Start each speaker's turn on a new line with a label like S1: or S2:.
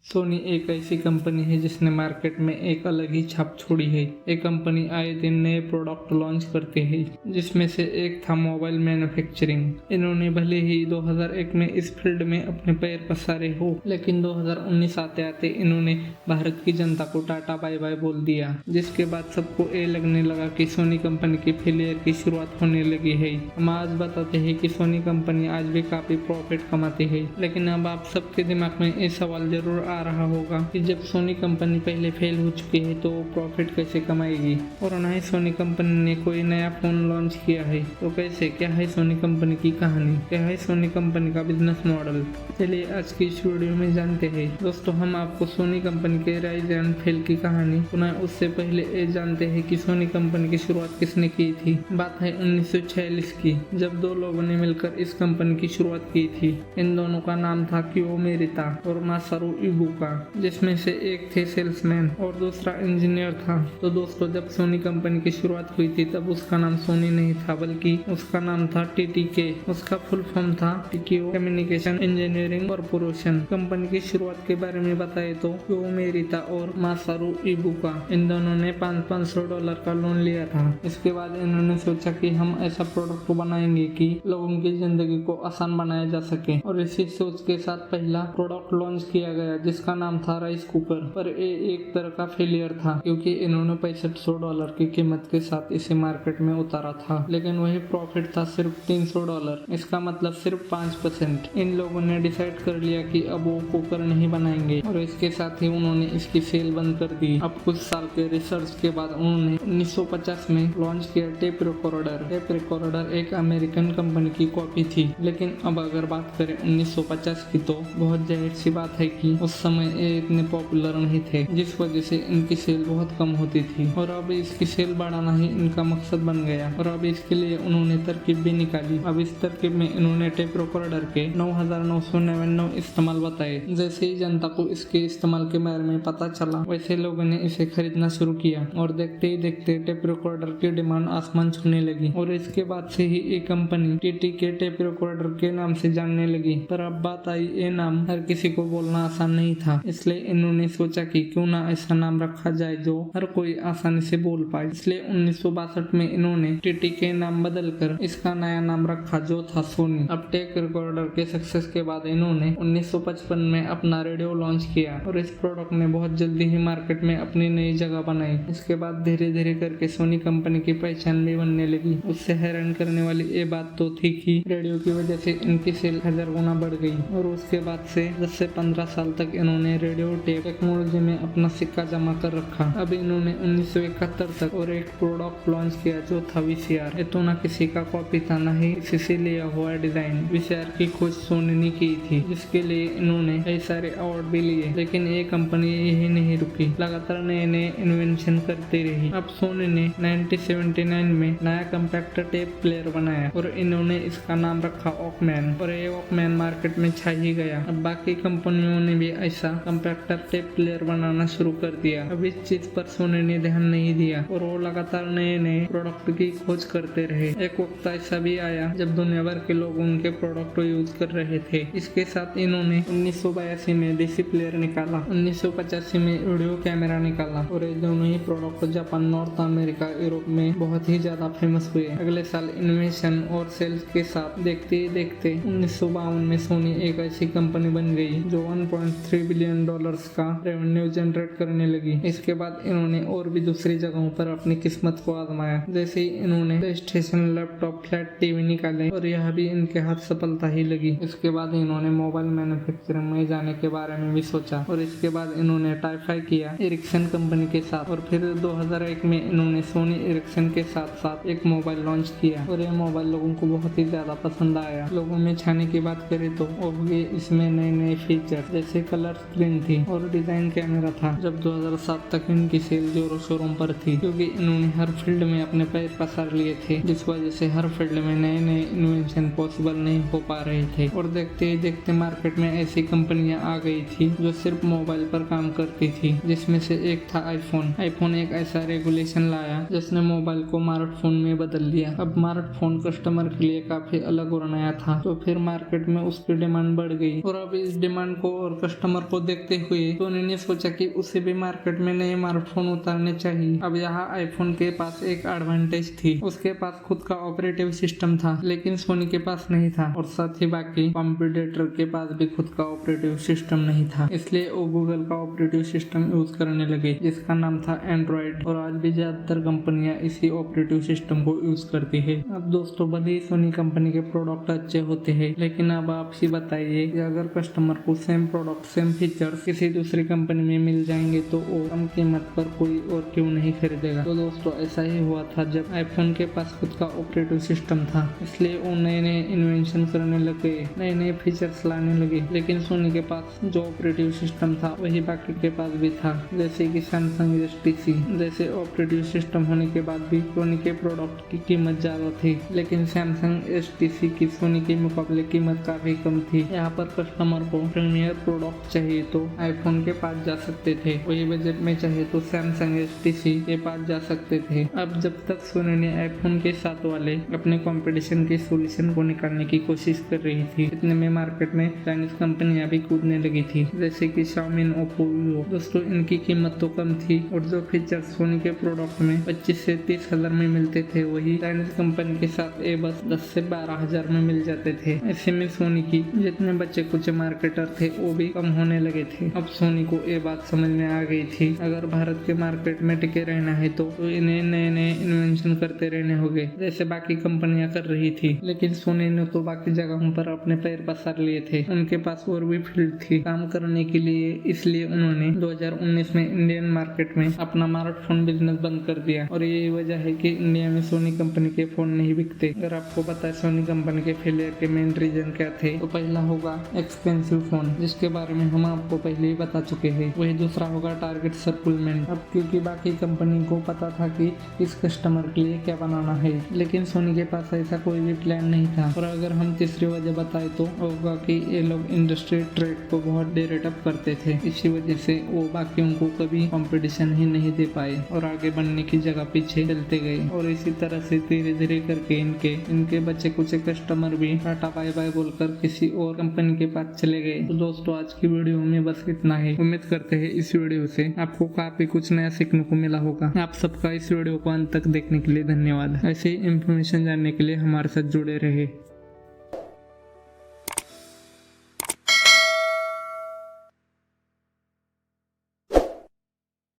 S1: सोनी एक ऐसी कंपनी है जिसने मार्केट में एक अलग ही छाप छोड़ी है। ये कंपनी आए दिन नए प्रोडक्ट लॉन्च करती है, जिसमें से एक था मोबाइल मैन्युफैक्चरिंग। इन्होंने भले ही 2001 में इस फील्ड में अपने पैर पसारे हो, लेकिन 2019 आते आते इन्होंने भारत की जनता को टाटा बाय बाय बोल दिया, जिसके बाद सबको ये लगने लगा कि सोनी कंपनी की फेलियर की शुरुआत होने लगी है। हम आज बताते हैं कि सोनी कंपनी आज भी काफी प्रॉफिट कमाती है, लेकिन अब आप सबके दिमाग में ये सवाल जरूर आ रहा होगा कि जब सोनी कंपनी पहले फेल हो चुकी है तो प्रॉफिट कैसे कमाएगी। और ना ही सोनी कंपनी ने कोई नया फोन लॉन्च किया है तो कैसे, क्या है सोनी कंपनी की कहानी, क्या है सोनी कंपनी का बिजनेस मॉडल। चलिए आज की इस वीडियो में जानते हैं। दोस्तों, हम आपको सोनी कंपनी के राइज एंड फेल की कहानी पुनः उससे पहले ये जानते हैं कि सोनी कंपनी की शुरुआत किसने की थी। बात है 1946 की, जब दो लोगों ने मिलकर इस कंपनी की शुरुआत की थी। इन दोनों का नाम था कियोमिरिता और मासारू इबुका, जिसमें से एक थे सेल्समैन और दूसरा इंजीनियर था। तो दोस्तों, जब सोनी कंपनी की शुरुआत हुई थी तब उसका नाम सोनी नहीं था, बल्कि उसका नाम था टीटीके। उसका फुल फॉर्म था टिकियो कम्युनिकेशन इंजीनियरिंग कॉर्पोरेशन। कंपनी की शुरुआत के बारे में बताए तो कियोमिरिता और मासारू इबुका इन दोनों ने $500 का लोन लिया था। इसके बाद इन्होंने सोचा कि हम ऐसा प्रोडक्ट बनाएंगे कि लोगों की जिंदगी को आसान बनाया जा सके, और इसी सोच के साथ पहला प्रोडक्ट लॉन्च किया गया जिसका नाम था राइस कुकर। पर ये एक तरह का फेलियर था, क्योंकि इन्होंने $6500 की कीमत के साथ इसे मार्केट में उतारा था, लेकिन वही प्रॉफिट था सिर्फ $300। इसका मतलब सिर्फ 5%। इन लोगों ने डिसाइड कर लिया कि अब वो कुकर नहीं बनाएंगे, और इसके साथ ही उन्होंने इसकी सेल बंद कर दी। अब कुछ साल के रिसर्च के बाद उन्होंने 1950 में लॉन्च किया टेप रिकॉर्डर। टेप रिकॉर्डर एक अमेरिकन कंपनी की कॉपी थी, लेकिन अब अगर बात करें 1950 की तो बहुत जाहिर सी बात है कि उस समय ये इतने पॉपुलर नहीं थे, जिस वजह से इनकी सेल बहुत कम होती थी। और अब इसकी सेल बढ़ाना ही इनका मकसद बन गया, और अब इसके लिए उन्होंने तरकीब भी निकाली। अब इस तरकीब में इन्होंने टेप रिकॉर्डर के 9,999 इस्तेमाल बताए। जैसे ही जनता को इसके इस्तेमाल के बारे में पता चला, वैसे लोगों ने इसे खरीदना शुरू किया, और देखते ही देखते टेप रिकॉर्डर की डिमांड आसमान छूने लगी। और इसके बाद से ही ये कंपनी टीटीके टेप रिकॉर्डर के नाम से जानने लगी। पर अब बात आई, ये नाम हर किसी को बोलना आसान नहीं था, इसलिए इन्होंने सोचा कि क्यों ना ऐसा नाम रखा जाए जो हर कोई आसानी से बोल पाए। इसलिए 1962 में इन्होंने टीटीके नाम बदलकर इसका नया नाम रखा, जो था सोनी। अब टेप रिकॉर्डर के सक्सेस के बाद इन्होंने 1955 में अपना रेडियो लॉन्च किया, और इस प्रोडक्ट ने बहुत जल्दी ही मार्केट में अपनी नई जगह बनाई। इसके बाद धीरे धीरे करके सोनी कंपनी की पहचान भी बनने लगी। उससे हैरान करने वाली ये बात तो थी कि रेडियो की वजह से इनकी सेल 1000 गुना बढ़ गई, और उसके बाद से 10 से 15 साल तक इन्होंने रेडियो टेप टेक्नोलॉजी में अपना सिक्का जमा कर रखा। अब इन्होंने 1971 तक और एक प्रोडक्ट लॉन्च किया जो था वीसीआर। ये तो ना किसी का कॉपी था, ना ही किसी से लिया हुआ डिजाइन। वीसीआर की खोज सोनी ने की थी, जिसके लिए इन्होंने कई सारे अवार्ड भी लिए। लेकिन ये कंपनी यही नहीं रुकी, लगातार नए नए इन्वेंशन करती रही। अब सोनी ने 1979 में नया कम्पैक्ट टेप प्लेयर बनाया, और इन्होंने इसका नाम रखा वॉकमैन, और ये वॉकमैन मार्केट में छा ही गया। अब बाकी कंपनियों ने भी ऐसा कम्पैक्टर टेप प्लेयर बनाना शुरू कर दिया। अब इस चीज पर सोनी ने ध्यान नहीं दिया, और वो लगातार नए नए प्रोडक्ट की खोज करते रहे। एक वक्त ऐसा भी आया जब दुनिया भर के लोग उनके प्रोडक्ट को यूज कर रहे थे। इसके साथ इन्होंने 1982 में डीसी प्लेयर निकाला, 1985 में वीडियो कैमरा निकाला, और ये दोनों ही product Japan, North America, Europe में बहुत ही ज्यादा फेमस हुए। अगले साल इन्वेंशन और सेल्स के साथ देखते ही देखते 1952 में सोनी एक ऐसी कंपनी बन गई जो $1.3 बिलियन का रेवेन्यू जनरेट करने लगी। इसके बाद इन्होंने और भी दूसरी जगहों पर अपनी किस्मत को आजमाया। जैसे ही इन्होंने play station, laptop, flat TV निकाले, और यह भी इनके हाथ सफलता ही लगी। इसके बाद इन्होंने मोबाइल मैन्युफैक्चरिंग में जाने के बारे में भी सोचा, और इसके बाद इन्होंने टाइफाई किया एरिक्सन कंपनी के साथ, और फिर 2001 में इन्होंने सोनी एरिक्सन के साथ साथ एक मोबाइल लॉन्च किया, और यह मोबाइल लोगों को बहुत ही ज्यादा पसंद आया। लोगों में छाने की बात करें तो इसमें नए नए फीचर जैसे कलर स्क्रीन थी और डिजाइन कैमरा था। जब 2007 तक इनकी सेल जोरों शोरों पर थी, क्योंकि इन्होंने हर फील्ड में अपने पैर पसार लिए थे, जिस वजह से हर फील्ड में नए नए इन्वेंशन पॉसिबल नहीं हो पा रहे थे। और देखते ही देखते मार्केट में ऐसी कंपनियां आ गई थी जो सिर्फ मोबाइल पर काम करती थी, जिसमें से एक था आईफोन। आईफोन एक ऐसा रेगुलेशन लाया जिसने मोबाइल को स्मार्टफोन में बदल दिया। अब स्मार्टफोन कस्टमर के लिए काफी अलग और नया था, तो फिर मार्केट में उसकी डिमांड बढ़ गई, और अब इस डिमांड को और कस्टमर कस्टमर को देखते हुए सोनी ने सोचा कि उसे भी मार्केट में नए स्मार्टफोन उतारने चाहिए। अब यहाँ आईफोन के पास एक एडवांटेज थी, उसके पास खुद का ऑपरेटिव सिस्टम था, लेकिन सोनी के पास नहीं था और साथ ही बाकी कॉम्पिटिटर के पास भी खुद का ऑपरेटिव सिस्टम नहीं था। इसलिए वो गूगल का ऑपरेटिव सिस्टम यूज करने लगे जिसका नाम था एंड्रॉइड, और आज भी ज्यादातर कंपनियां इसी ऑपरेटिव सिस्टम को यूज करती है। अब दोस्तों भले ही सोनी कंपनी के प्रोडक्ट अच्छे होते हैं, लेकिन अब आप ही बताइए कि अगर कस्टमर को सेम प्रोडक्ट सेम फीचर्स किसी दूसरी कंपनी में मिल जाएंगे तो वो कम कीमत पर कोई और क्यों नहीं खरीदेगा। तो दोस्तों ऐसा ही हुआ था जब आईफोन के पास खुद का ऑपरेटिव सिस्टम था, इसलिए वो नए नए इन्वेंशन करने लगे, नए नए फीचर्स लाने लगे। लेकिन सोनी के पास जो ऑपरेटिव सिस्टम था वही बाकी के पास भी था, जैसे कि सैमसंग STC जैसे ऑपरेटिव सिस्टम होने के बाद भी सोनी के प्रोडक्ट की कीमत ज्यादा थी, लेकिन सैमसंग STC की सोनी के मुकाबले कीमत काफी कम थी। यहाँ पर कस्टमर को प्रीमियर प्रोडक्ट चाहिए तो आईफोन के पास जा सकते थे, वही बजट में चाहे तो सैमसंग STC के पास जा सकते थे। अब जब तक सोनी ने आईफोन के साथ वाले अपने कंपटीशन के सॉल्यूशन को निकालने की कोशिश कर रही थी, इतने में मार्केट में चाइनीज कंपनियां भी कूदने लगी थी, जैसे कि Xiaomi, Oppo, Vivo। दोस्तों इनकी कीमत तो कम थी और जो फीचर्स सोनी के प्रोडक्ट में 25 से 30 हजार में मिलते थे वही चाइनीज कंपनी के साथ ये बस 10 से 12 हजार में मिल जाते थे। ऐसे में सोनी की जितने बच्चे कुछ मार्केटर थे वो भी कम होने लगे थे। अब सोनी को ये बात समझ में आ गई थी, अगर भारत के मार्केट में टिके रहना है तो इन्हें नए नए इन्वेंशन करते रहने होंगे जैसे बाकी कंपनियां कर रही थी। लेकिन सोनी ने तो बाकी जगहों पर अपने पैर पसार लिए थे, उनके पास और भी फील्ड थी काम करने के लिए, इसलिए उन्होंने 2019 में इंडियन मार्केट में अपना स्मार्टफोन बिजनेस बंद कर दिया। और यही वजह है कि इंडिया में सोनी कंपनी के फोन नहीं बिकते। अगर आपको पता है सोनी कंपनी के फेलियर के मेन रीजन क्या थे, तो पहला होगा एक्सपेंसिव फोन, जिसके बारे में हम आपको पहले ही बता चुके हैं। वही दूसरा होगा टारगेट सर्कुलमेंट। अब क्योंकि बाकी कंपनी को पता था कि इस कस्टमर के लिए क्या बनाना है, लेकिन सोनी के पास ऐसा कोई भी प्लान नहीं था। और अगर हम तीसरी वजह बताए तो होगा कि ये लोग इंडस्ट्री ट्रेड को बहुत डेरेट अप करते थे, इसी वजह से वो बाकियों को कभी कंपटीशन ही नहीं दे पाए और आगे बढ़ने की जगह पीछे चलते गए। और इसी तरह से धीरे धीरे करके इनके बच्चे कुछ कस्टमर भी टाटा बाय बाय बोलकर किसी और कंपनी के पास चले गए। तो दोस्तों आज की वीडियो में बस इतना ही। उम्मीद करते हैं इस वीडियो से आपको काफी कुछ नया सीखने को मिला होगा। आप सबका इस वीडियो को अंत तक देखने के लिए धन्यवाद। ऐसे ही इंफॉर्मेशन जानने के लिए हमारे साथ जुड़े रहे।